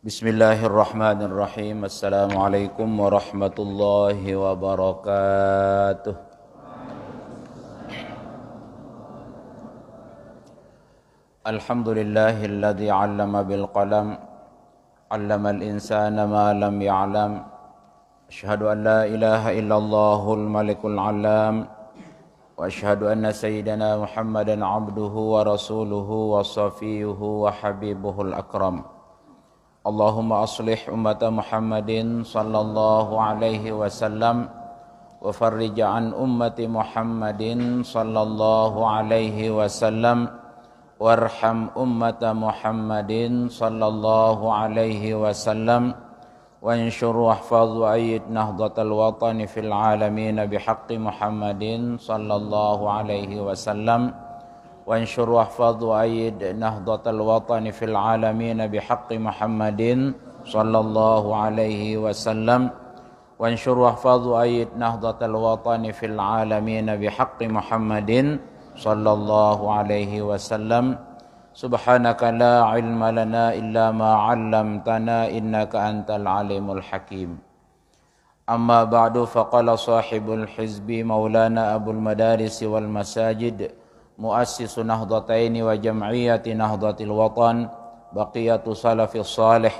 Bismillahirrahmanirrahim. Assalamualaikum warahmatullahi wabarakatuh. Alhamdulillahilladzi 'allama bil qalam, 'allamal insana ma lam ya'lam. Asyhadu an la ilaha illallahul malikul 'allam wa asyhadu anna sayyidana Muhammadan 'abduhu wa rasuluhu wa safiyuhu wa habibuhul akram. Allahumma aslih ummata Muhammadin sallallahu alaihi wasallam wa farrij an ummati Muhammadin sallallahu alaihi wasallam warham ummata Muhammadin sallallahu alaihi wasallam wanshur wahfaz wa ayyid nahdatal watani fil alamin bihaqqi Muhammadin sallallahu alaihi wasallam وانشر واحفظ وأيد نهضة الوطن في العالمين بحق محمد صلى الله عليه وسلم وانشر واحفظ وأيد نهضة الوطن في العالمين بحق محمد صلى الله عليه وسلم سبحانك لا علم لنا إلا ما علمتنا إنك أنت العليم الحكيم أما بعد فقال صاحب الحزب مولانا أبو المدارس والمساجد مؤسس نهضتين وجمعية نهضة الوطن بقية سلف الصالح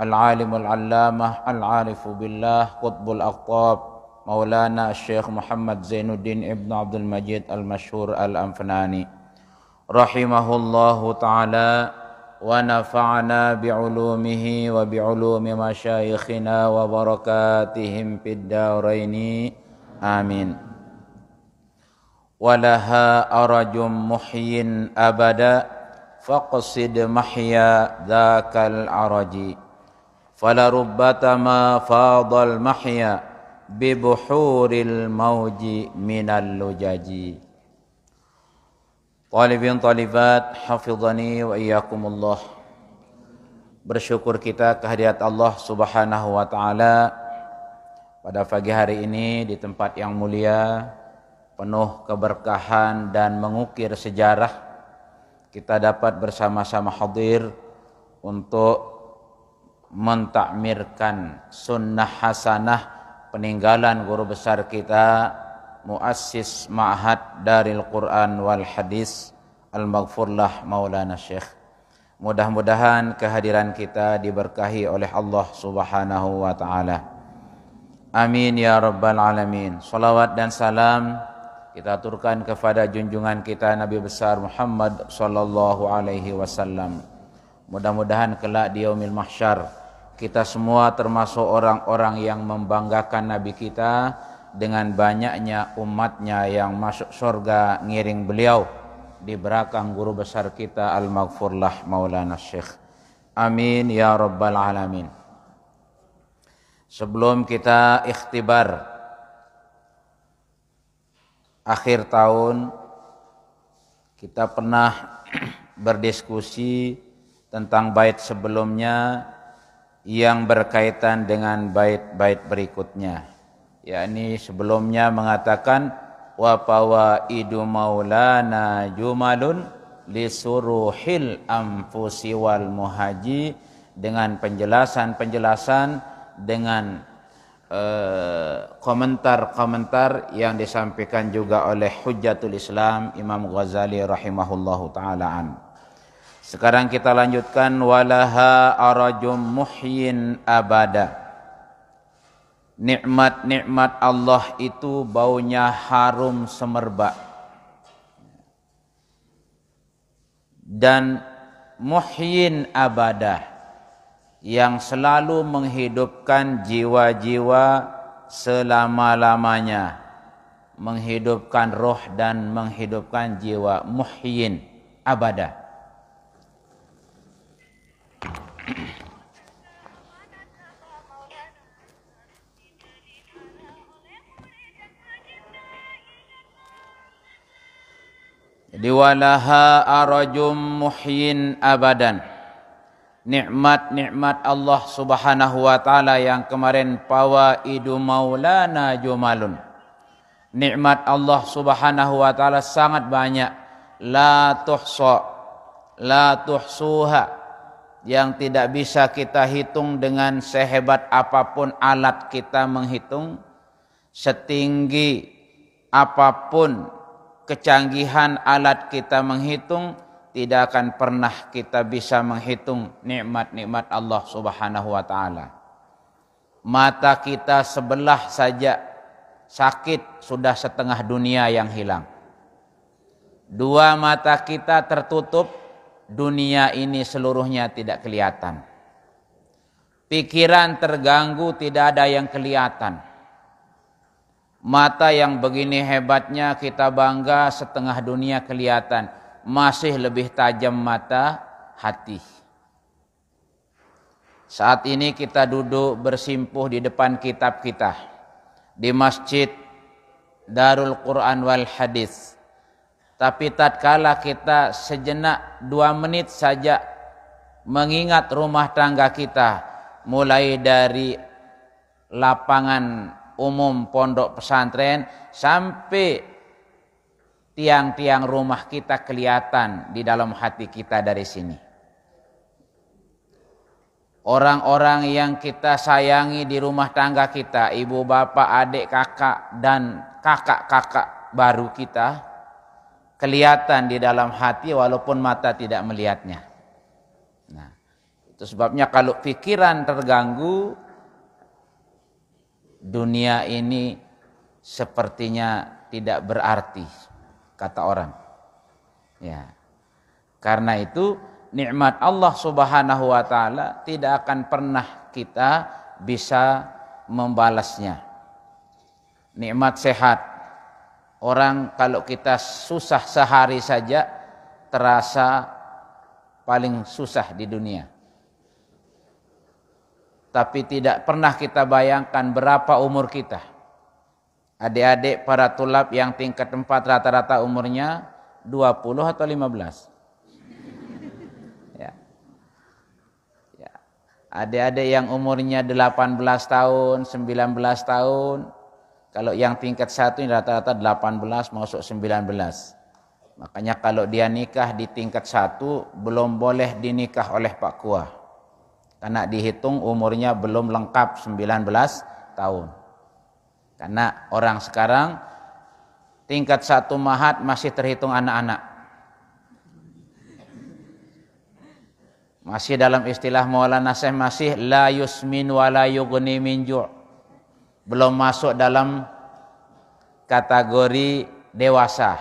العالم العلامة العارف بالله قطب الأقطاب مولانا الشيخ محمد زين الدين ابن عبد المجيد المشهور الأنفناني رحمه الله تعالى ونفعنا بعلومه وبعلوم مشايخنا وبركاتهم في الدارين آمين walaha arajum muhyin abada faqsid mahya dzakal araji falarubbatama fadal mahya bibuhuril mauji minal lujaji. Talibin talibat hafizani wa iyyakumullah. Bersyukur kita kehadirat Allah Subhanahu wa taala pada pagi hari ini di tempat yang mulia penuh keberkahan dan mengukir sejarah, kita dapat bersama-sama hadir untuk mentakmirkan sunnah hasanah peninggalan guru besar kita, muassis ma'had Daril Quran wal Hadis Al-Maghfurlah Maulana Syekh. Mudah-mudahan kehadiran kita diberkahi oleh Allah Subhanahu wa taala. Amin ya rabbal alamin. Salawat dan salam kita aturkan kepada junjungan kita Nabi besar Muhammad sallallahu alaihi wasallam. Mudah-mudahan kelak di yaumil mahsyar kita semua termasuk orang-orang yang membanggakan Nabi kita dengan banyaknya umatnya yang masuk surga ngiring beliau di belakang guru besar kita Al-Maghfurlah Maulana Syekh. Amin ya rabbal alamin. Sebelum kita ikhtibar akhir tahun, kita pernah berdiskusi tentang bait sebelumnya yang berkaitan dengan bait-bait berikutnya. Yakni sebelumnya mengatakan wa fawaidu maulana jumalun lisuruhil anfusi wal muhaji, dengan penjelasan-penjelasan dengan komentar-komentar yang disampaikan juga oleh Hujjatul Islam Imam Ghazali rahimahullahu ta'ala. Sekarang kita lanjutkan walaha arajum muhyin abada. Nikmat-nikmat Allah itu baunya harum semerbak. Dan muhyin abada, yang selalu menghidupkan jiwa-jiwa selama-lamanya, menghidupkan roh dan menghidupkan jiwa, muhyin abada. Jadi walaha arajum muhyin abadan. Nikmat-nikmat Allah Subhanahu wa taala yang kemarin fawaidu maulana jumalun. Nikmat Allah Subhanahu wa taala sangat banyak, la tuhsa, la tuhsuha, yang tidak bisa kita hitung dengan sehebat apapun alat kita menghitung, setinggi apapun kecanggihan alat kita menghitung, tidak akan pernah kita bisa menghitung nikmat-nikmat Allah Subhanahu wa taala. Mata kita sebelah saja sakit, sudah setengah dunia yang hilang. Dua mata kita tertutup, dunia ini seluruhnya tidak kelihatan. Pikiran terganggu, tidak ada yang kelihatan. Mata yang begini hebatnya kita bangga, setengah dunia kelihatan. Masih lebih tajam mata hati. Saat ini kita duduk bersimpuh di depan kitab kita di Masjid Darul Quran wal Hadis. Tapi tatkala kita sejenak 2 menit saja mengingat rumah tangga kita, mulai dari lapangan umum pondok pesantren sampai tiang-tiang rumah kita kelihatan di dalam hati kita dari sini. Orang-orang yang kita sayangi di rumah tangga kita, ibu, bapak, adik, kakak, dan kakak-kakak baru kita, kelihatan di dalam hati walaupun mata tidak melihatnya. Nah, itu sebabnya kalau pikiran terganggu, dunia ini sepertinya tidak berarti, kata orang. Ya. Karena itu nikmat Allah Subhanahu wa taala tidak akan pernah kita bisa membalasnya. Nikmat sehat. Orang kalau kita susah sehari saja terasa paling susah di dunia. Tapi tidak pernah kita bayangkan berapa umur kita. Adik-adik para tulab yang tingkat 4 rata-rata umurnya 20 atau 15. Ya. Adik-adik yang umurnya 18 tahun, 19 tahun. Kalau yang tingkat 1 ini rata-rata 18 masuk 19. Makanya kalau dia nikah di tingkat 1 belum boleh dinikah oleh Pak Kuah. Karena dihitung umurnya belum lengkap 19 tahun. Karena orang sekarang tingkat 1 mahat masih terhitung anak-anak. Masih dalam istilah Maulana Syekh masih la yusmin wa la yughni min ju'. Belum masuk dalam kategori dewasa.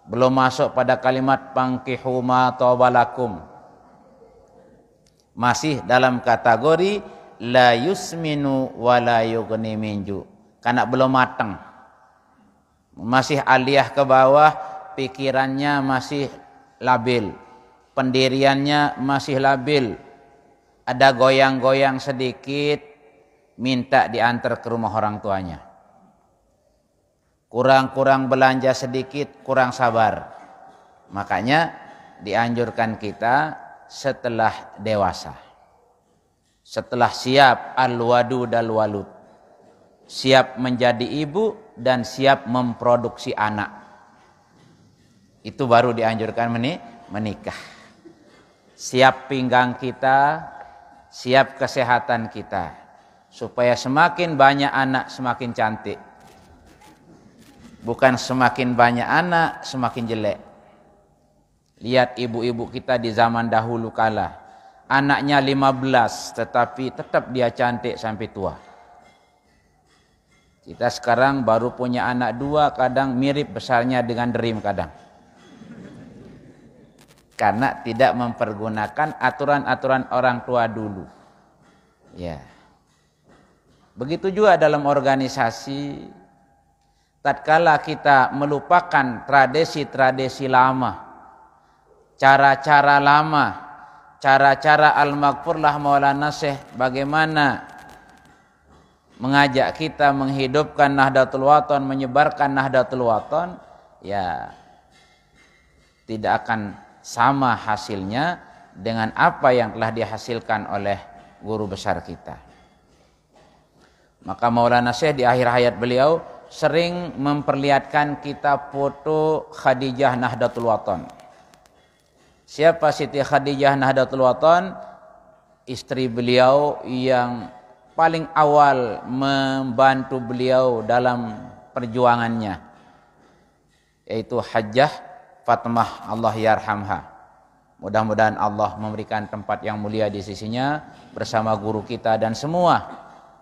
Belum masuk pada kalimat pankihu ma tawalakum. Masih dalam kategori la yusminu wa la yughni min ju'. Karena belum matang. Masih aliyah ke bawah, pikirannya masih labil. Pendiriannya masih labil. Ada goyang-goyang sedikit, minta diantar ke rumah orang tuanya. Kurang-kurang belanja sedikit, kurang sabar. Makanya dianjurkan kita setelah dewasa. Setelah siap al-wadud al-walud. Siap menjadi ibu dan siap memproduksi anak. Itu baru dianjurkan menikah. Siap pinggang kita, siap kesehatan kita. Supaya semakin banyak anak semakin cantik. Bukan semakin banyak anak semakin jelek. Lihat ibu-ibu kita di zaman dahulu kala. Anaknya 15 tetapi tetap dia cantik sampai tua. Kita sekarang baru punya anak 2, kadang mirip besarnya dengan Dream kadang. Karena tidak mempergunakan aturan-aturan orang tua dulu. Ya. Begitu juga dalam organisasi, tatkala kita melupakan tradisi-tradisi lama, cara-cara lama, cara-cara al-maghfurlah Maulana Syekh bagaimana mengajak kita menghidupkan Nahdlatul Wathon, menyebarkan Nahdlatul Wathon, ya tidak akan sama hasilnya dengan apa yang telah dihasilkan oleh guru besar kita. Maka Maulana Syekh di akhir hayat beliau sering memperlihatkan kita foto Khadijah Nahdlatul Wathon. Siapa Siti Khadijah Nahdlatul Wathon? Istri beliau yang paling awal membantu beliau dalam perjuangannya, yaitu Hajjah Fatimah, Allah yarhamha. Mudah-mudahan Allah memberikan tempat yang mulia di sisinya bersama guru kita dan semua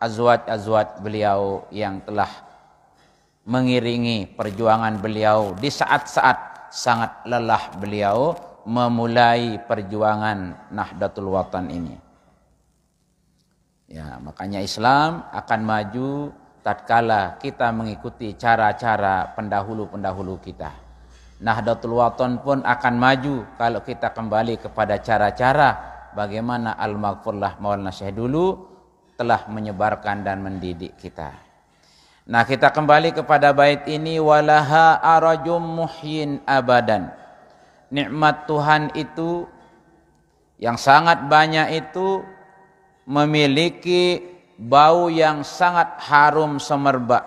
azwaj beliau yang telah mengiringi perjuangan beliau di saat-saat sangat lelah beliau memulai perjuangan Nahdlatul Wathon ini. Ya, makanya Islam akan maju tatkala kita mengikuti cara-cara pendahulu-pendahulu kita. Nahdlatul Wathon pun akan maju kalau kita kembali kepada cara-cara bagaimana Al-Maghfurlah Maulana Syekh dulu telah menyebarkan dan mendidik kita. Nah, kita kembali kepada bait ini, walaha arajum muhyin abadan. Nikmat Tuhan itu yang sangat banyak itu memiliki bau yang sangat harum semerbak,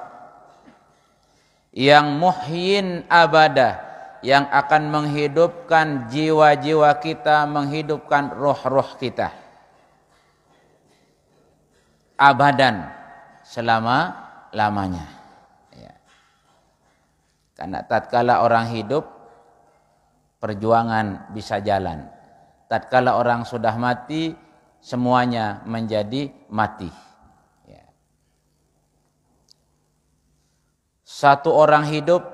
yang muhyin abada, yang akan menghidupkan jiwa-jiwa kita, menghidupkan roh-roh kita abadan, selama-lamanya. Ya. Karena tatkala orang hidup, perjuangan bisa jalan. Tatkala orang sudah mati, semuanya menjadi mati. Ya. Satu orang hidup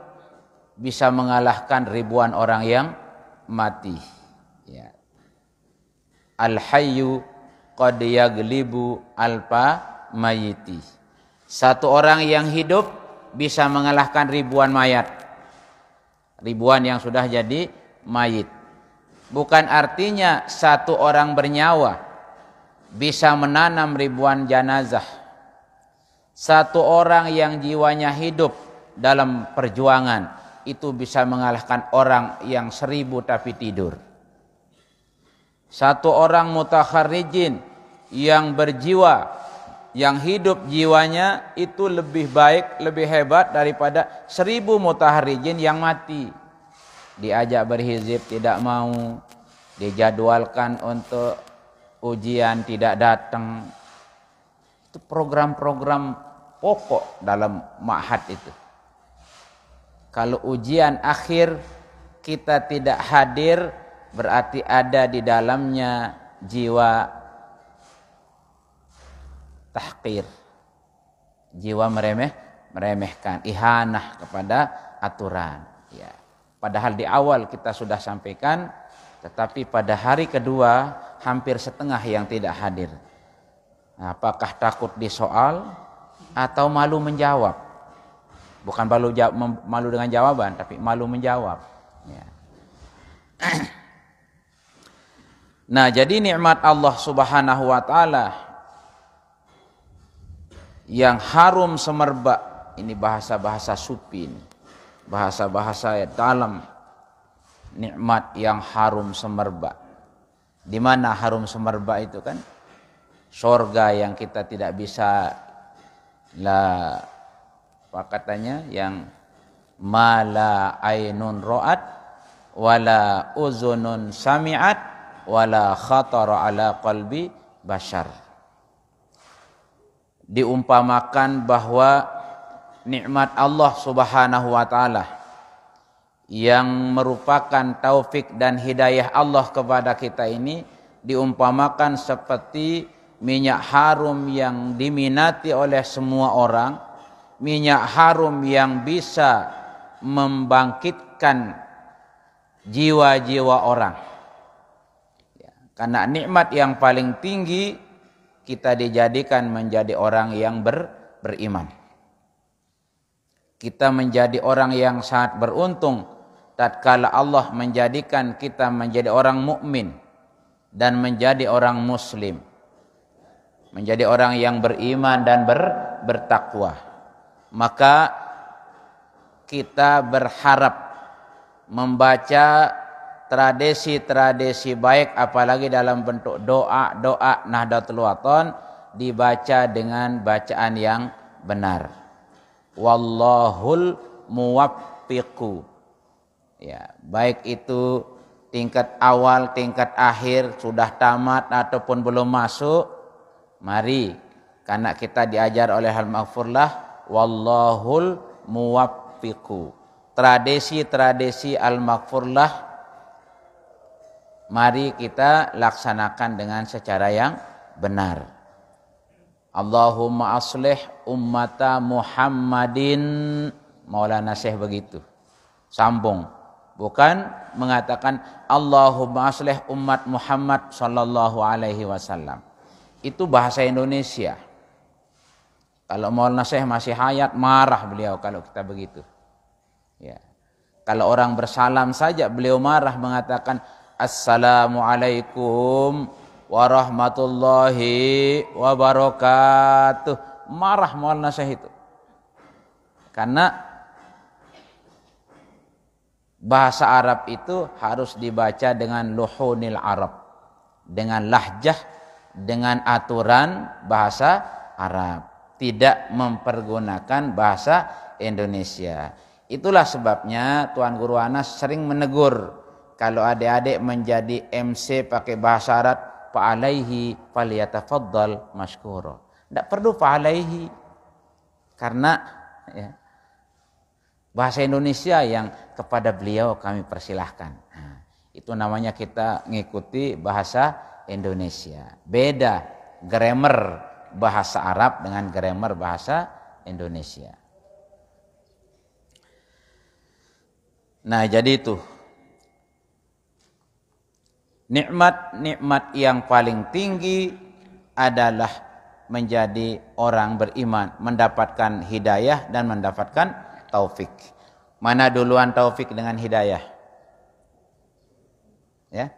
bisa mengalahkan ribuan orang yang mati. Ya. Al-hayyu qad yaglibu alfa mayiti. Satu orang yang hidup bisa mengalahkan ribuan mayat. Ribuan yang sudah jadi mayit. Bukan artinya satu orang bernyawa bisa menanam ribuan jenazah. Satu orang yang jiwanya hidup dalam perjuangan itu bisa mengalahkan orang yang 1000 tapi tidur. Satu orang mutakharrijin yang berjiwa, yang hidup jiwanya itu lebih baik, lebih hebat daripada 1000 mutaharrijin yang mati. Diajak berhizib tidak mau, dijadwalkan untuk ujian tidak datang. Itu program-program pokok dalam ma'had itu. Kalau ujian akhir kita tidak hadir, berarti ada di dalamnya jiwa tahqir, jiwa meremehkan, ihanah kepada aturan. Ya. Padahal di awal kita sudah sampaikan, tetapi pada hari kedua hampir setengah yang tidak hadir. Nah, apakah takut disoal atau malu menjawab? Bukan malu dengan jawaban, tapi malu menjawab. Ya. Nah, jadi nikmat Allah Subhanahu wa taala yang harum semerbak, ini bahasa-bahasa sufi ini. Bahasa-bahasa dalam, nikmat yang harum semerbak. Di mana harum semerbak itu kan? Surga yang kita tidak bisa apa katanya, yang mala ainun ra'at wala uzunun sami'at wala khatara ala qalbi bashar. Diumpamakan bahwa nikmat Allah Subhanahu wa taala yang merupakan taufik dan hidayah Allah kepada kita ini diumpamakan seperti minyak harum yang diminati oleh semua orang, minyak harum yang bisa membangkitkan jiwa-jiwa orang. Ya, karena nikmat yang paling tinggi kita dijadikan menjadi orang yang beriman. Kita menjadi orang yang sangat beruntung tatkala Allah menjadikan kita menjadi orang mukmin dan menjadi orang muslim. Menjadi orang yang beriman dan bertakwa. Maka kita berharap membaca tradisi-tradisi baik, apalagi dalam bentuk doa-doa Nahdlatul Wathon, dibaca dengan bacaan yang benar. Wallahul muwaffiqu. Ya, baik itu tingkat awal, tingkat akhir, sudah tamat ataupun belum masuk, mari, karena kita diajar oleh Al-Maghfurlah, wallahul muwaffiqu. Tradisi-tradisi Al-Maghfurlah mari kita laksanakan dengan secara yang benar. Allahumma aslih ummata Muhammadin. Maulana Syekh begitu. Sambung. Bukan mengatakan Allahumma aslih umat Muhammad sallallahu alaihi wasallam. Itu bahasa Indonesia. Kalau Maulana Syekh masih hayat, marah beliau kalau kita begitu. Ya. Kalau orang bersalam saja beliau marah, mengatakan Assalamualaikum warahmatullahi wabarakatuh. Marah Maulana Syekh itu. Karena bahasa Arab itu harus dibaca dengan luhunil Arab, dengan lahjah, dengan aturan bahasa Arab, tidak mempergunakan bahasa Indonesia. Itulah sebabnya Tuan Guru Anas sering menegur kalau adik-adik menjadi MC pakai bahasa Arab, fa'alaihi falyatafaddal mashkura. Tidak perlu fa'alaihi, karena ya, bahasa Indonesia yang kepada beliau kami persilahkan. Nah, itu namanya kita ngikuti bahasa Indonesia. Beda grammar bahasa Arab dengan grammar bahasa Indonesia. Nah, jadi itu. Nikmat-nikmat yang paling tinggi adalah menjadi orang beriman, mendapatkan hidayah dan mendapatkan taufik. Mana duluan taufik dengan hidayah? Ya.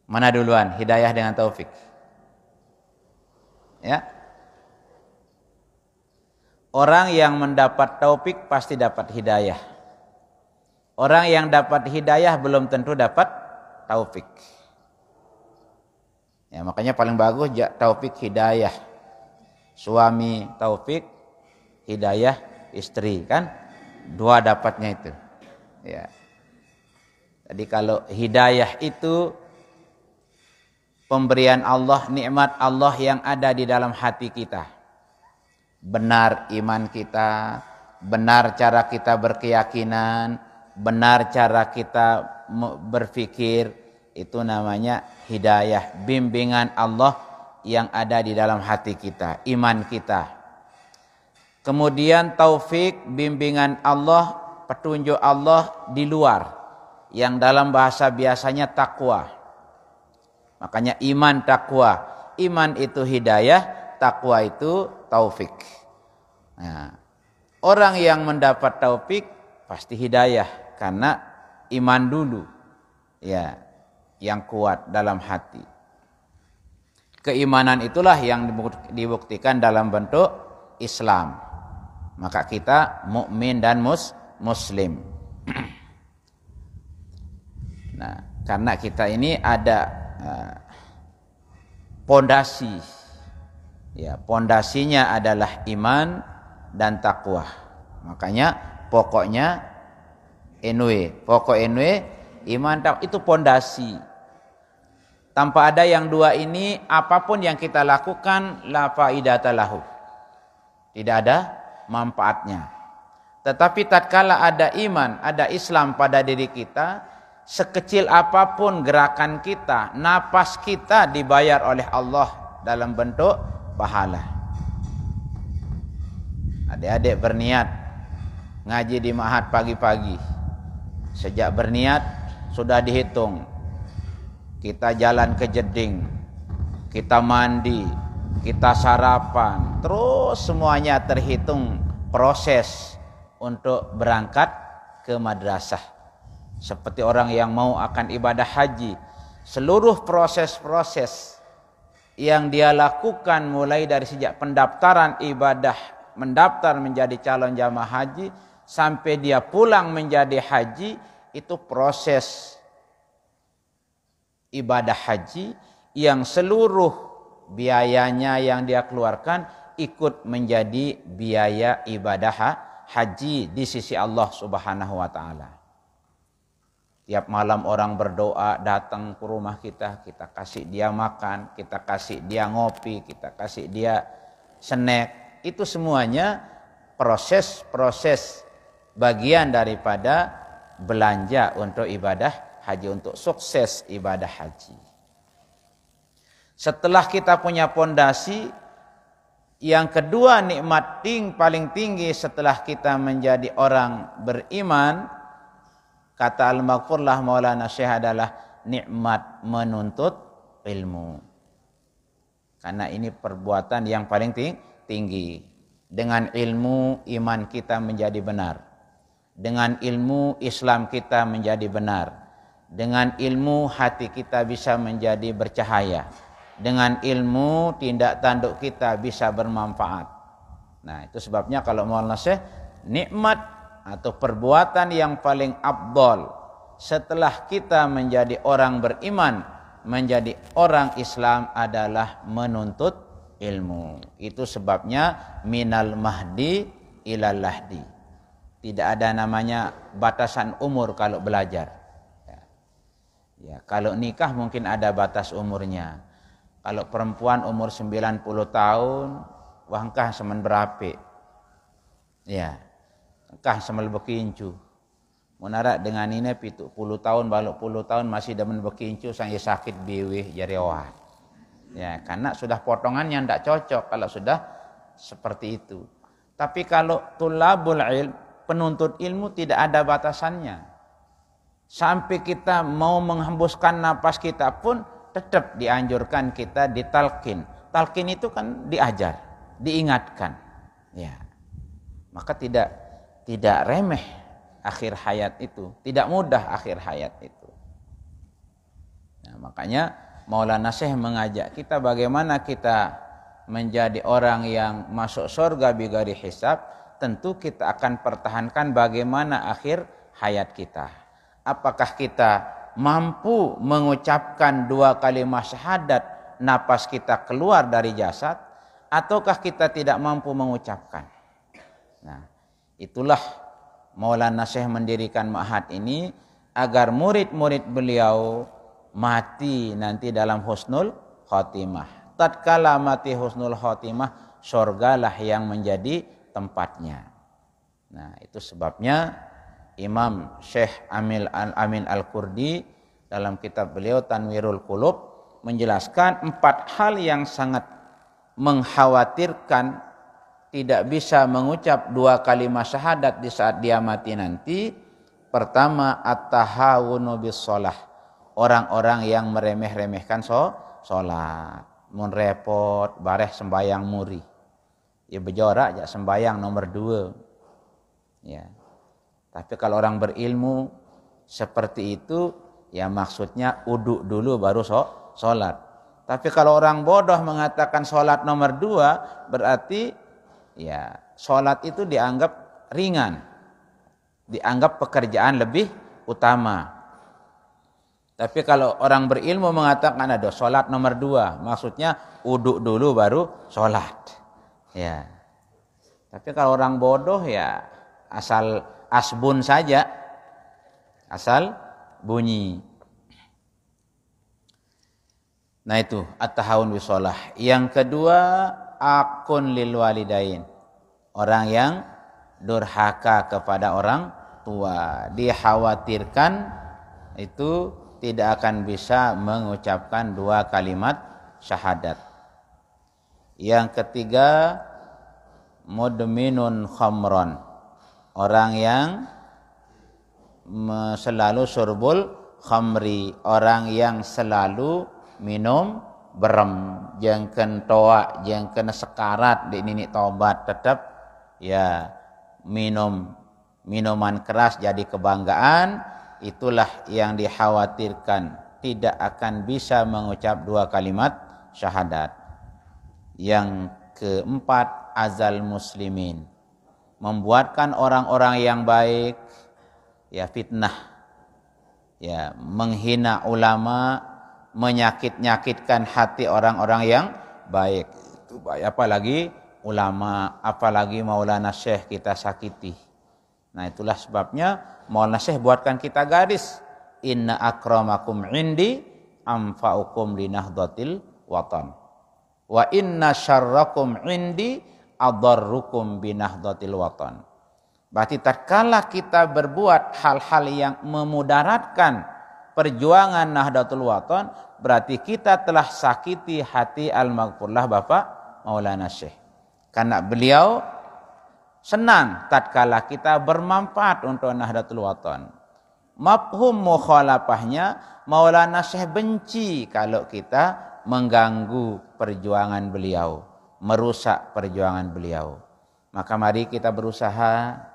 Mana duluan hidayah dengan taufik? Ya. Orang yang mendapat taufik pasti dapat hidayah. Orang yang dapat hidayah belum tentu dapat taufik. Ya, makanya paling bagus taufik hidayah. Suami taufik, hidayah istri, kan? Dua dapatnya itu. Ya. Jadi kalau hidayah itu pemberian Allah, nikmat Allah yang ada di dalam hati kita. Benar iman kita, benar cara kita berkeyakinan, benar cara kita berpikir, itu namanya hidayah, bimbingan Allah yang ada di dalam hati kita, iman kita. Kemudian taufik, bimbingan Allah, petunjuk Allah di luar, yang dalam bahasa biasanya takwa. Makanya iman takwa, iman itu hidayah, takwa itu taufik. Nah, orang yang mendapat taufik pasti hidayah karena iman dulu, ya, yang kuat dalam hati. Keimanan itulah yang dibuktikan dalam bentuk Islam. Maka kita mukmin dan muslim. Nah, karena kita ini ada pondasi. Ya, pondasinya adalah iman dan takwa. Makanya pokoknya pokok iman takwa itu pondasi. Tanpa ada yang dua ini, apapun yang kita lakukan la faidata lahu. Tidak ada manfaatnya. Tetapi tatkala ada iman, ada Islam pada diri kita, sekecil apapun gerakan kita, napas kita dibayar oleh Allah dalam bentuk pahala. Adik-adik berniat ngaji di ma'had pagi-pagi. Sejak berniat sudah dihitung. Kita jalan ke Jeding, kita mandi, kita sarapan, terus semuanya terhitung proses untuk berangkat ke madrasah. Seperti orang yang mau akan ibadah haji, seluruh proses-proses yang dia lakukan mulai dari sejak pendaftaran ibadah, mendaftar menjadi calon jamaah haji, sampai dia pulang menjadi haji, itu proses ibadah haji yang seluruh biayanya yang dia keluarkan ikut menjadi biaya ibadah haji di sisi Allah Subhanahu wa taala. Tiap malam orang berdoa datang ke rumah kita kasih dia makan, kita kasih dia ngopi, kita kasih dia snack. Itu semuanya proses-proses bagian daripada belanja untuk ibadah haji, untuk sukses ibadah haji. Setelah kita punya pondasi, yang kedua nikmat paling tinggi setelah kita menjadi orang beriman, kata Al-Maghfurlah Maulana Syekh adalah nikmat menuntut ilmu. Karena ini perbuatan yang paling tinggi. Dengan ilmu iman kita menjadi benar. Dengan ilmu Islam kita menjadi benar. Dengan ilmu hati kita bisa menjadi bercahaya. Dengan ilmu tindak tanduk kita bisa bermanfaat. Nah, itu sebabnya kalau Maulana Syekh, nikmat atau perbuatan yang paling afdal setelah kita menjadi orang beriman, menjadi orang Islam adalah menuntut ilmu. Itu sebabnya minal mahdi ilal lahdi. Tidak ada namanya batasan umur kalau belajar. Ya, kalau nikah mungkin ada batas umurnya. Kalau perempuan umur 90 tahun, wah engkah semen berapi. Ya, engkah semel bekincu. Munarak dengan ini 70 tahun, baluk 10 tahun masih demen bekincu, sang sakit biwih jari ohat. Ya, karena sudah potongannya tidak cocok kalau sudah seperti itu. Tapi kalau tulabul ilm, penuntut ilmu tidak ada batasannya. Sampai kita mau menghembuskan napas kita pun tetap dianjurkan kita ditalkin. Talkin itu kan diajar, diingatkan. Ya. Maka tidak remeh akhir hayat itu, tidak mudah akhir hayat itu. Nah, makanya Maulana Syekh mengajak kita bagaimana kita menjadi orang yang masuk surga bigari hisab. Tentu kita akan pertahankan bagaimana akhir hayat kita. Apakah kita mampu mengucapkan 2 kalimat syahadat napas kita keluar dari jasad, ataukah kita tidak mampu mengucapkan? Nah, itulah Maulana Syekh mendirikan ma'had ini agar murid-murid beliau mati nanti dalam husnul khotimah. Tatkala mati husnul khotimah, surgalah yang menjadi tempatnya. Nah, itu sebabnya Imam Syekh Amin Al-Qurdi dalam kitab beliau Tanwirul Qulub menjelaskan 4 hal yang sangat mengkhawatirkan tidak bisa mengucap 2 kalimat syahadat di saat dia mati nanti. Pertama, at-tahawunu bis shalah. Orang-orang yang meremeh-remehkan salat. Mun repot bareh sembayang muri. Ya bejorak jak sembayang nomor 2. Ya. Tapi kalau orang berilmu seperti itu, ya maksudnya uduk dulu baru sholat. Tapi kalau orang bodoh mengatakan sholat nomor 2, berarti ya sholat itu dianggap ringan. Dianggap pekerjaan lebih utama. Tapi kalau orang berilmu mengatakan ada sholat nomor 2, maksudnya uduk dulu baru sholat. Ya. Tapi kalau orang bodoh ya asal asbun saja, asal bunyi. Nah itu at-tahawun bisolah. Yang kedua, akun lil walidain. Orang yang durhaka kepada orang tua, dikhawatirkan itu tidak akan bisa mengucapkan 2 kalimat syahadat. Yang ketiga, mudminun khamron. Orang yang selalu surbul khamri, orang yang selalu minum berem, jengken toa, jengken sekarat di nini tobat, tetap ya minum minuman keras jadi kebanggaan. Itulah yang dikhawatirkan tidak akan bisa mengucap 2 kalimat syahadat. Yang keempat, azal muslimin, membuatkan orang-orang yang baik ya fitnah, ya menghina ulama, menyakit-nyakitkan hati orang-orang yang baik. Itu baik, apalagi ulama, apalagi Maulana Syekh kita sakiti. Nah, itulah sebabnya Maulana Syekh buatkan kita garis. inna akramakum indi anfa'ukum linahdatil watan wa inna syarrakum indi adarrukum binahdatil watan. Berarti tatkala kita berbuat hal-hal yang memudaratkan perjuangan Nahdlatul Watan, berarti kita telah sakiti hati al-maghfurlah Bapak Maulana Syekh. Karena beliau senang tatkala kita bermanfaat untuk Nahdlatul Watan. Mafhum mukhalafahnya, Maulana Syekh benci kalau kita mengganggu perjuangan beliau, merusak perjuangan beliau. Maka mari kita berusaha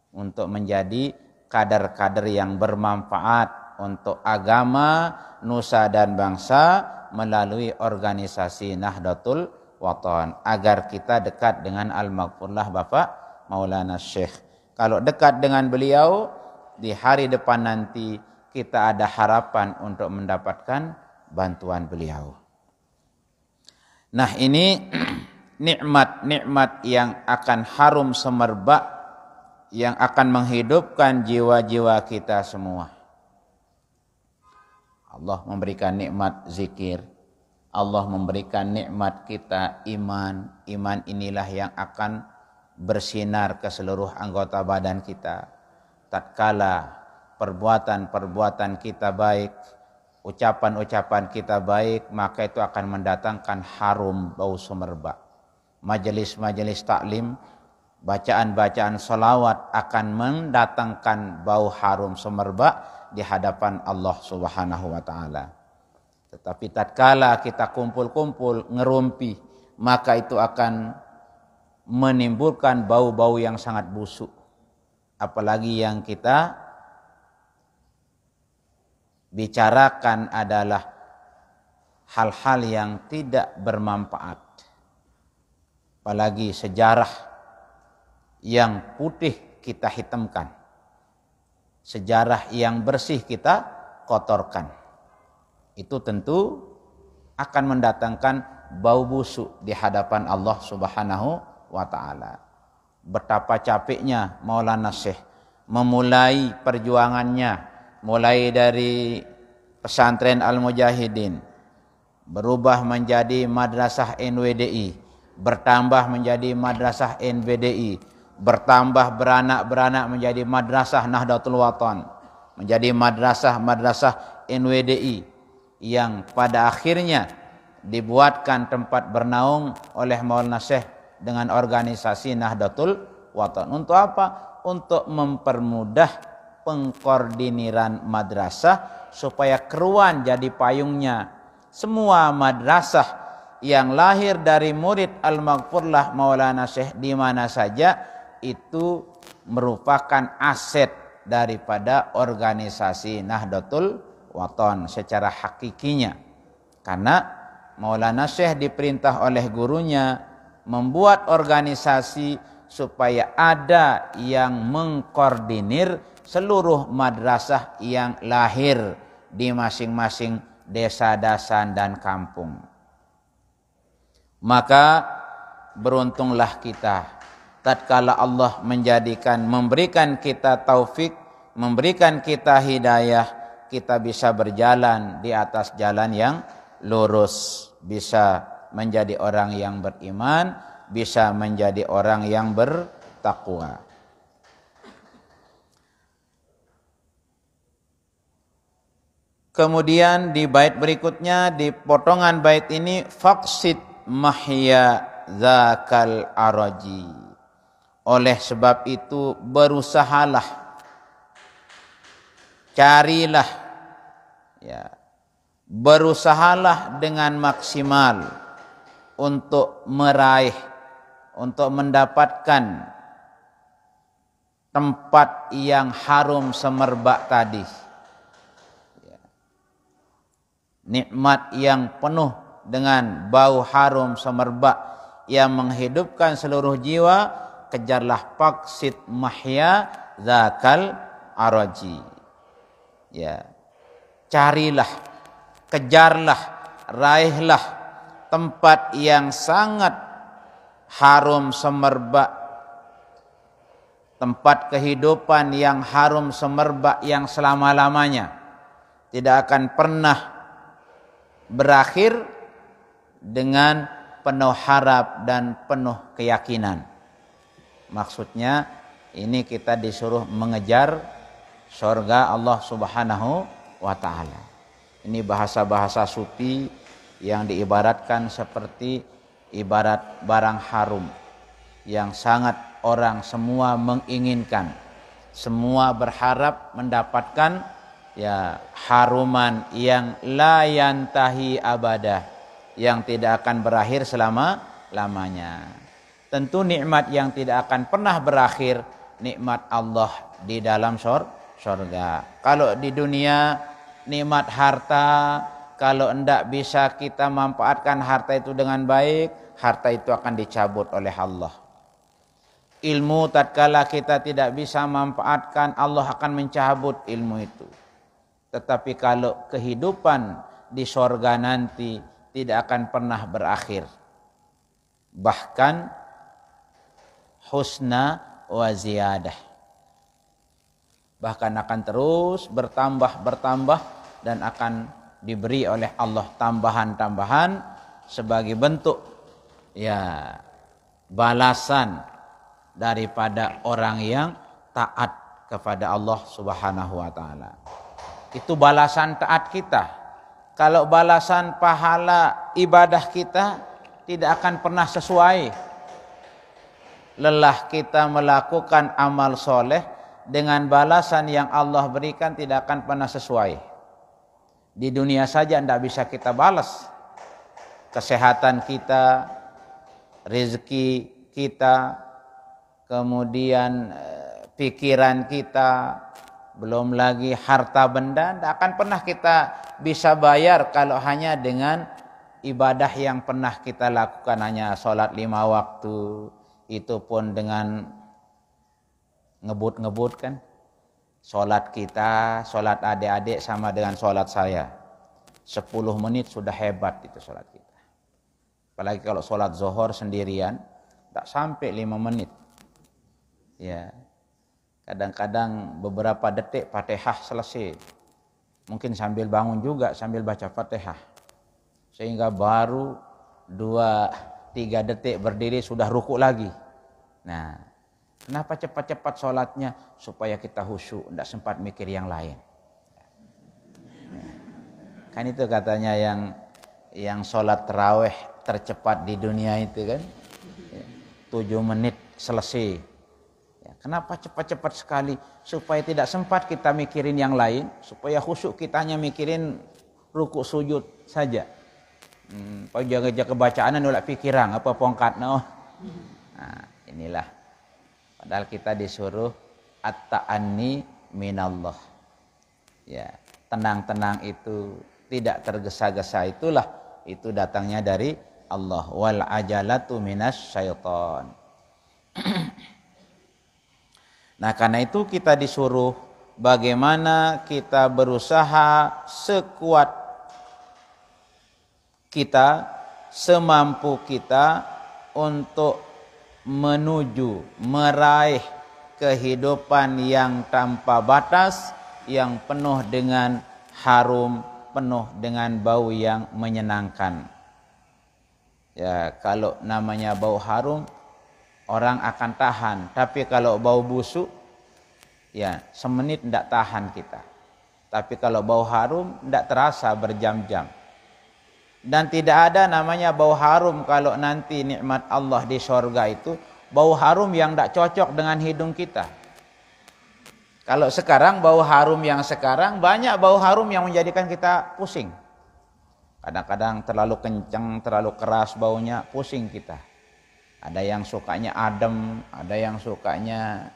untuk menjadi kader-kader yang bermanfaat untuk agama, nusa dan bangsa melalui organisasi Nahdlatul Watan agar kita dekat dengan al-maghfurlah Bapak Maulana Syekh. Kalau dekat dengan beliau, di hari depan nanti kita ada harapan untuk mendapatkan bantuan beliau. Nah, ini nikmat-nikmat yang akan harum semerbak, yang akan menghidupkan jiwa-jiwa kita semua. Allah memberikan nikmat zikir, Allah memberikan nikmat kita iman. Iman inilah yang akan bersinar ke seluruh anggota badan kita. Tatkala perbuatan-perbuatan kita baik, ucapan-ucapan kita baik, maka itu akan mendatangkan harum bau semerbak. Majelis-majelis taklim, bacaan-bacaan salawat akan mendatangkan bau harum semerbak di hadapan Allah Subhanahu wa taala. Tetapi tatkala kita kumpul-kumpul ngerumpi, maka itu akan menimbulkan bau-bau yang sangat busuk. Apalagi yang kita bicarakan adalah hal-hal yang tidak bermanfaat. Apalagi sejarah yang putih kita hitamkan, sejarah yang bersih kita kotorkan. Itu tentu akan mendatangkan bau busuk di hadapan Allah Subhanahu wa taala. Betapa capeknya Maulana Syekh memulai perjuangannya, mulai dari pesantren Al-Mujahidin, berubah menjadi madrasah NWDI, bertambah menjadi madrasah NBDI, bertambah beranak-beranak menjadi madrasah Nahdlatul Watan, menjadi madrasah NWDI, yang pada akhirnya dibuatkan tempat bernaung oleh Maulana Syekh dengan organisasi Nahdlatul Watan. Untuk apa? Untuk mempermudah pengkoordiniran madrasah supaya keruan jadi payungnya. Semua madrasah yang lahir dari murid al-maghfurlah Maulana Syekh di mana saja itu merupakan aset daripada organisasi Nahdlatul Watan secara hakikinya. Karena Maulana Syekh diperintah oleh gurunya membuat organisasi supaya ada yang mengkoordinir seluruh madrasah yang lahir di masing-masing desa, dasan dan kampung. Maka beruntunglah kita tatkala Allah memberikan kita taufik, memberikan kita hidayah, kita bisa berjalan di atas jalan yang lurus, bisa menjadi orang yang beriman, bisa menjadi orang yang bertakwa. Kemudian di bait berikutnya, di potongan bait ini, faqsid mahya zakal araji. Oleh sebab itu berusahalah, carilah, ya, berusahalah dengan maksimal untuk meraih, untuk mendapatkan tempat yang harum semerbak tadi. Nikmat yang penuh dengan bau harum semerbak yang menghidupkan seluruh jiwa, kejarlah faqsid mahya zakal araji. Ya. Carilah, kejarlah, raihlah tempat yang sangat harum semerbak tempat kehidupan yang harum semerbak yang selama-lamanya, tidak akan pernah berakhir dengan penuh harap dan penuh keyakinan. Maksudnya ini kita disuruh mengejar surga Allah Subhanahu wa taala. Ini bahasa-bahasa sufi yang diibaratkan seperti ibarat barang harum yang sangat orang semua menginginkan. Semua berharap mendapatkan ya haruman yang la yantahi abadah, yang tidak akan berakhir selama-lamanya. Tentu nikmat yang tidak akan pernah berakhir, nikmat Allah di dalam surga. Kalau di dunia nikmat harta, kalau hendak bisa kita manfaatkan harta itu dengan baik, harta itu akan dicabut oleh Allah. Ilmu tatkala kita tidak bisa manfaatkan, Allah akan mencabut ilmu itu. Tetapi kalau kehidupan di surga nanti tidak akan pernah berakhir. Bahkan husna wa ziyadah. Bahkan akan terus bertambah dan akan diberi oleh Allah tambahan-tambahan sebagai bentuk ya balasan daripada orang yang taat kepada Allah Subhanahu wa taala. Itu balasan taat kita. Kalau balasan pahala ibadah kita tidak akan pernah sesuai. Lelah kita melakukan amal soleh dengan balasan yang Allah berikan tidak akan pernah sesuai. Di dunia saja tidak bisa kita balas. Kesehatan kita, rezeki kita, kemudian pikiran kita, belum lagi harta benda, tidak akan pernah kita bisa bayar kalau hanya dengan ibadah yang pernah kita lakukan, hanya sholat 5 waktu, itu pun dengan ngebut-ngebut kan. Sholat kita, sholat adik-adik sama dengan sholat saya. 10 menit sudah hebat itu sholat kita. Apalagi kalau sholat zuhur sendirian, tak sampai 5 menit. Ya, kadang-kadang beberapa detik Fatihah selesai. Mungkin sambil bangun juga, sambil baca Fatihah. Sehingga baru 2-3 detik berdiri sudah rukuk lagi. Nah, kenapa cepat-cepat sholatnya? Supaya kita khusyuk, tidak sempat mikir yang lain. Kan itu katanya yang sholat tarawih tercepat di dunia itu kan. 7 menit selesai. Kenapa cepat-cepat sekali? Supaya tidak sempat kita mikirin yang lain. Supaya khusyuk kita hanya mikirin rukuk sujud saja. Jaga-jaga bacaan nolak pikiran apa pongkat no. Nah, inilah. Padahal kita disuruh at-ta'anni minallah. Ya, tenang-tenang itu, tidak tergesa-gesa itu datangnya dari Allah. Wal ajalatu minas syaitan. Nah, karena itu kita disuruh bagaimana kita berusaha sekuat kita, semampu kita untuk menuju, meraih kehidupan yang tanpa batas, yang penuh dengan harum, penuh dengan bau yang menyenangkan. Ya, kalau namanya bau harum, orang akan tahan. Tapi kalau bau busuk, ya semenit tidak tahan kita. Tapi kalau bau harum, tidak terasa berjam-jam. Dan tidak ada namanya bau harum kalau nanti nikmat Allah di surga itu, bau harum yang tidak cocok dengan hidung kita. Kalau sekarang bau harum yang sekarang, banyak bau harum yang menjadikan kita pusing. Kadang-kadang terlalu kencang, terlalu keras baunya, pusing kita. Ada yang sukanya adem, ada yang sukanya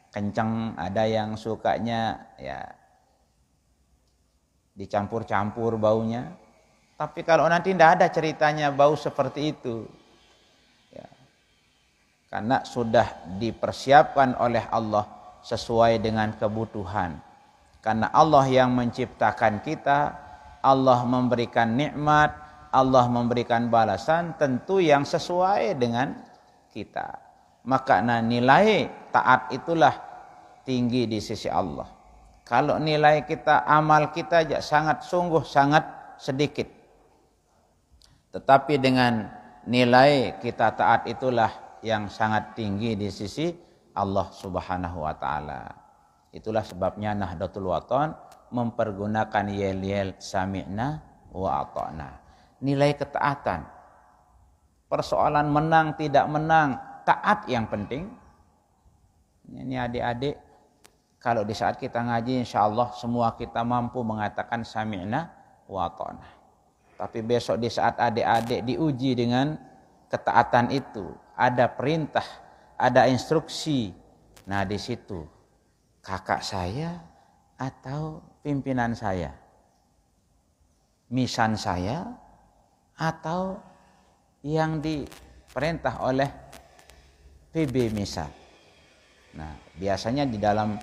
kencang, ada yang sukanya ya dicampur-campur baunya. Tapi kalau nanti tidak ada ceritanya bau seperti itu, ya, karena sudah dipersiapkan oleh Allah sesuai dengan kebutuhan. Karena Allah yang menciptakan kita, Allah memberikan nikmat, Allah memberikan balasan tentu yang sesuai dengan kita. maka nilai taat itulah tinggi di sisi Allah. Kalau nilai kita, amal kita aja sangat sedikit. Tetapi dengan nilai kita taat itulah yang sangat tinggi di sisi Allah Subhanahu wa taala. Itulah sebabnya Nahdlatul Wathon mempergunakan yel-yel sami'na wa ata'na. Nilai ketaatan. Persoalan menang tidak menang, taat yang penting. Ini adik-adik, kalau di saat kita ngaji insyaallah semua kita mampu mengatakan sami'na wa ata'na. Tapi besok di saat adik-adik diuji dengan ketaatan itu, ada perintah, ada instruksi. Nah, di situ kakak saya atau pimpinan saya, misan saya atau yang diperintah oleh PB misal. Nah, biasanya di dalam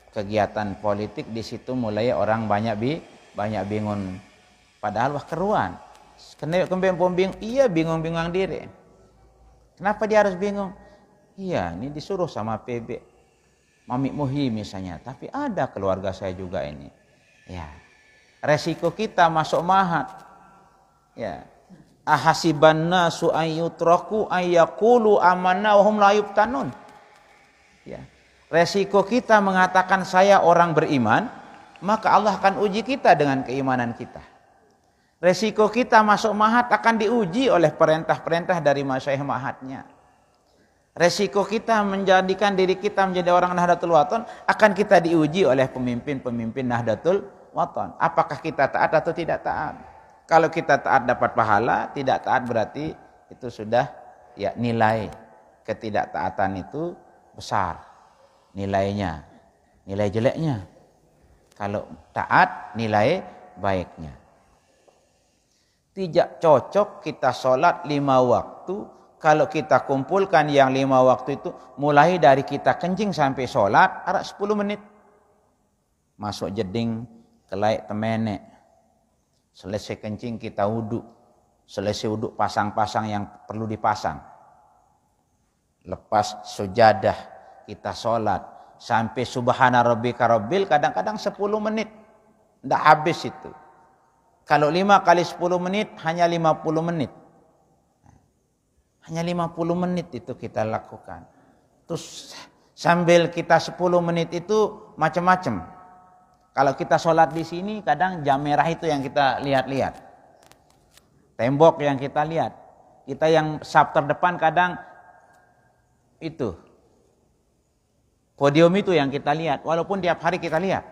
kegiatan politik di situ mulai orang banyak bingung. Padahal wah keruan. Iya bingung diri. Kenapa dia harus bingung? Iya, ini disuruh sama PB. Mami Muhi misalnya, tapi ada keluarga saya juga ini. Ya. Resiko kita masuk mahat. Ya. Ahasiban nasu ayyutraku ayyaqulu amanna wa hum la yuftanun. Ya. Resiko kita mengatakan saya orang beriman, maka Allah akan uji kita dengan keimanan kita. Resiko kita masuk mahat akan diuji oleh perintah-perintah dari masyayikh mahatnya. Resiko kita menjadikan diri kita menjadi orang Nahdlatul Wathon akan kita diuji oleh pemimpin-pemimpin Nahdlatul Wathon. Apakah kita taat atau tidak taat? Kalau kita taat dapat pahala, tidak taat berarti itu sudah ya nilai ketidaktaatan itu besar nilainya, nilai jeleknya. Kalau taat nilai baiknya. Tidak cocok kita sholat 5 waktu. Kalau kita kumpulkan yang 5 waktu itu, mulai dari kita kencing sampai sholat, ada 10 menit. Masuk jeding, kelai temenek. Selesai kencing kita wudhu. Selesai wudhu pasang-pasang yang perlu dipasang. Lepas sujadah kita sholat. Sampai subhana rabbika rabbil kadang-kadang 10 menit. Tidak habis itu. Kalau 5 kali 10 menit hanya 50 menit. Hanya 50 menit itu kita lakukan. Terus sambil kita 10 menit itu macam-macam. Kalau kita sholat di sini kadang jam merah itu yang kita lihat-lihat. Tembok yang kita lihat. Kita yang saf terdepan kadang itu. Podium itu yang kita lihat. Walaupun tiap hari kita lihat.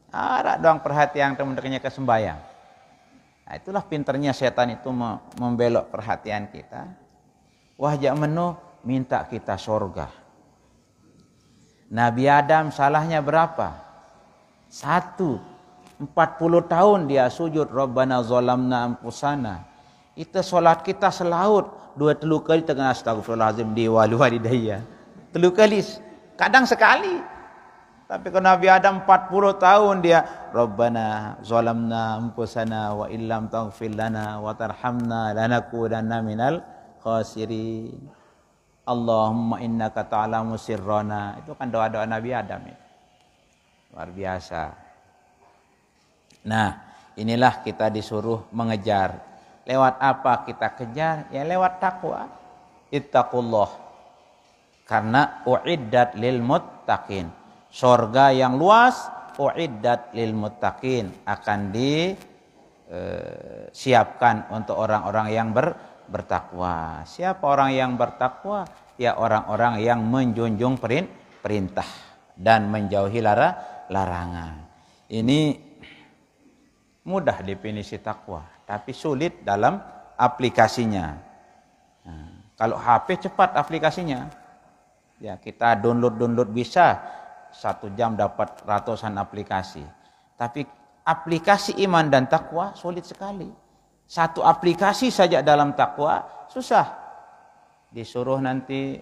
Ada doang perhatian teman-temannya ke sembahyang. Nah, itulah pinternya setan itu membelok perhatian kita. Wahjak menu minta kita surga. Nabi Adam salahnya berapa? 1. 40 tahun dia sujud Rabbana zalamna anfusana. Itu solat kita selaut 2-3 kali tengah astagfirullahalazim di walidayya. 3 kali. Kadang sekali. Tapi kalau Nabi Adam 40 tahun dia Rabbana zalamna anfusana wa illam taghfir lana wa tarhamna lanakunanna minal khasirin. Allahumma innaka ta'lamu sirrana. Itu kan doa-doa Nabi Adam itu. Luar biasa. Nah, inilah kita disuruh mengejar. Lewat apa kita kejar? Ya lewat takwa. Ittaqullah. Karena uiddat lil muttaqin. Surga yang luas uiddat lil muttaqin akan disiapkan untuk orang-orang yang bertakwa. Siapa orang yang bertakwa? Ya orang-orang yang menjunjung perintah dan menjauhi larangan. Ini mudah definisi takwa, tapi sulit dalam aplikasinya. Nah, kalau HP cepat aplikasinya. Ya, kita download bisa 1 jam dapat ratusan aplikasi. Tapi aplikasi iman dan takwa sulit sekali. 1 aplikasi saja dalam takwa susah. Disuruh nanti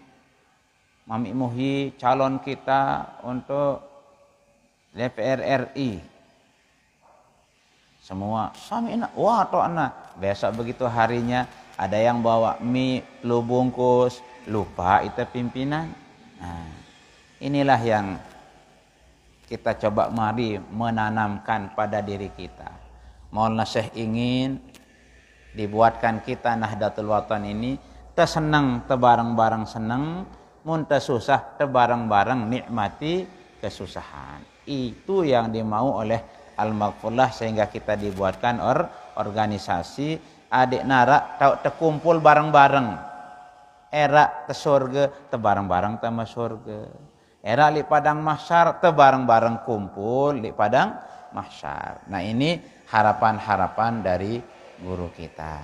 Mami Muhi calon kita untuk DPR RI. Semua sami'na wa ta'na. Besok begitu harinya Ada yang bawa mie, lu bungkus, lupa itu pimpinan. Nah, inilah yang kita coba mari menanamkan pada diri kita. Maulana Syekh ingin dibuatkan kita Nahdlatul Watan ini tersenang, tebareng-bareng senang, mun susah tebareng-bareng nikmati kesusahan. Itu yang dimau oleh Al-Maghfurlah, sehingga kita dibuatkan organisasi adik narak tau terkumpul bareng-bareng. Era ke surga tebareng-bareng sama surga. Era di padang mahsyar tebareng-bareng kumpul di padang mahsyar. Nah, ini harapan-harapan dari guru kita.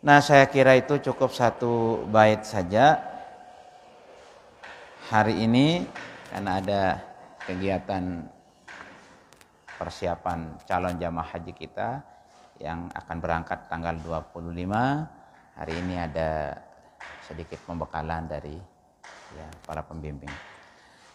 Nah, saya kira itu cukup satu bait saja hari ini, karena ada kegiatan persiapan calon jamaah haji kita yang akan berangkat tanggal 25. Hari ini ada sedikit pembekalan dari para pembimbing.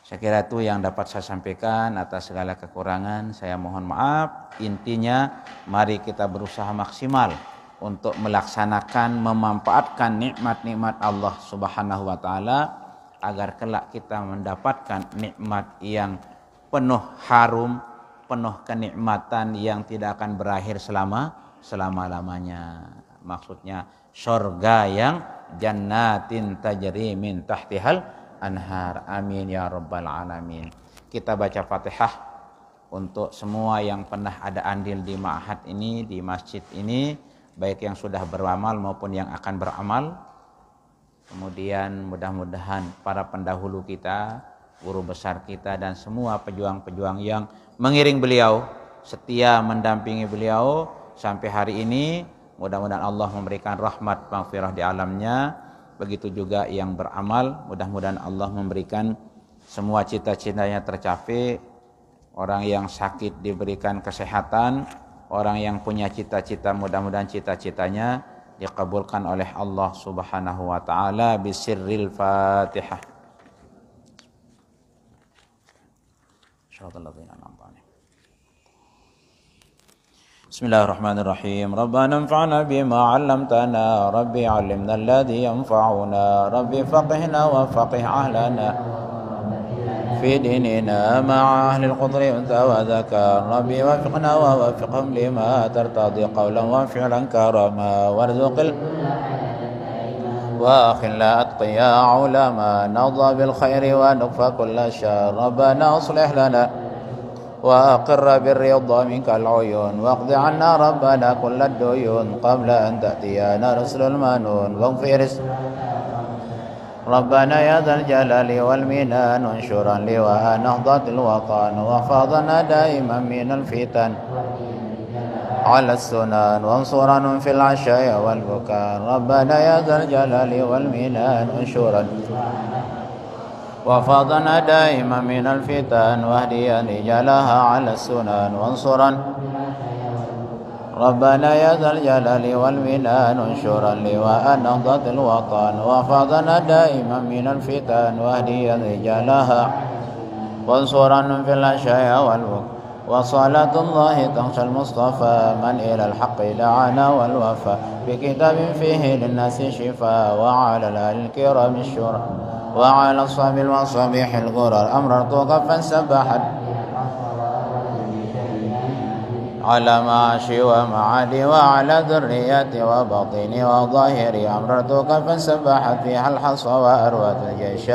Saya kira itu yang dapat saya sampaikan. Atas segala kekurangan saya mohon maaf. Intinya mari kita berusaha maksimal untuk melaksanakan, memanfaatkan nikmat-nikmat Allah Subhanahu wa taala agar kelak kita mendapatkan nikmat yang penuh harum, penuh kenikmatan yang tidak akan berakhir selama-lamanya. Maksudnya surga yang jannatin tajri min tahtihal anhar. Amin ya rabbal alamin. Kita baca Fatihah untuk semua yang pernah ada andil di ma'had ini, di masjid ini, baik yang sudah beramal maupun yang akan beramal. Kemudian mudah-mudahan para pendahulu kita, guru besar kita, dan semua pejuang-pejuang yang mengiring beliau, setia mendampingi beliau sampai hari ini, mudah-mudahan Allah memberikan rahmat maghfirah di alamnya. Begitu juga yang beramal, mudah-mudahan Allah memberikan semua cita-citanya tercapai. Orang yang sakit diberikan kesehatan, orang yang punya cita-cita mudah-mudahan cita-citanya dikabulkan oleh Allah Subhanahu wa taala. Bisirril Fatihah. Bismillahirrahmanirrahim. Rabbana anfa'na bima 'allamtana, Rabbi 'allimna alladhi yanfa'una, Rabbi faqihna wa faqih ahlana fi dinina ma'a ahli al-qudri wa dhakar, Rabbi wafiqna wa wafiqhum lima tartadi qawlan wa fi'lan karama warzuqil wa akhilla atqiya ulama nadha bil khairi wa nukfa kulla syar. Rabbana aslih lana وأقر بالرضا منك العيون واقض عنا ربنا كل الديون قبل أن تأتينا رسل المنون واغفر ربنا يا ذا الجلال والمنان وانشرا لواء نهضة الوطن واحفظنا دائما من الفتن على السنن وانصرا في العشاء والبكاء. ربنا يا ذا الجلال والمنان وانشرا وفاضنا دائما من الفتن واهديا رجالها على السنن وانصرا. ربنا يا ذا الجلال والمنان انشرا لواء نهضة الوطن وفاضنا دائما من الفتن واهديا رجالها وانصرا في الأشياء والوقت. وصلاة الله تغشى المصطفى من إلى الحق دعانا والوفى بكتاب فيه للناس شفاء وعلى الآل الكرام الشرى وعلى الصحب والصبيح الغرر أمررت كفا سبحت على معاشي ومعادي وعلى ذرياتي وباطني وظاهري أمررت كفا سبحت فيها الحصى وأروت الجيش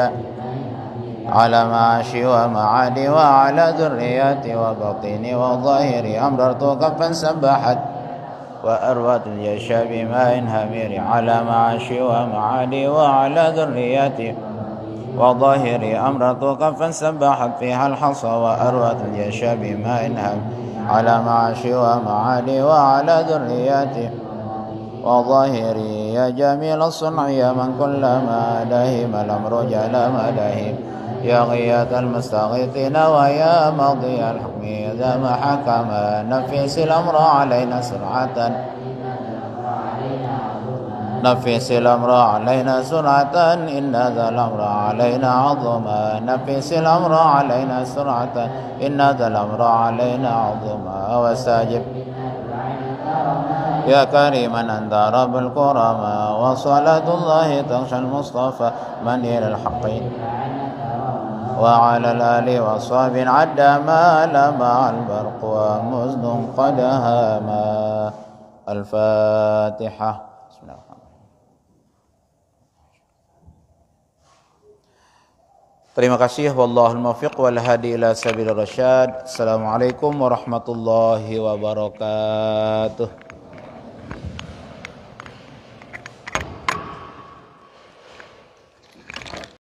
على معاشي ومعادي وعلى ذرياتي وباطني وظاهري أمررت كفا سبحت وأروت الجيش بماء همير على معاشي ومعادي وعلى ذرياتي وظاهري أمرت كفا سبحت فيها الحصى وأروت الجيش بماء همير على معاشي ومعادي وعلى ذرياتي وظاهري. يا جميل الصنع يا من كلما لهم الأمر جل مداهم يا غياث المستغيثين ويا ماضي الحكم إذا ما حكم نفس الأمر علينا سرعة نفس الأمر علينا سرعة إن ذا الأمر علينا عظما نفس الأمر علينا سرعة إن ذا الأمر علينا عظما واستجب يا كريما أنت رب الكرماء وصلاة الله تغشى المصطفى من إلى الحق وعلى الآل وصحب عد ما لمع البرق ومزن قد هاما الفاتحة. بسم الله الرحمن الرحيم. Terima kasih. Wallahul muwaffiq wal hadi ila sabilir rasyad. Assalamualaikum warahmatullahi wabarakatuh.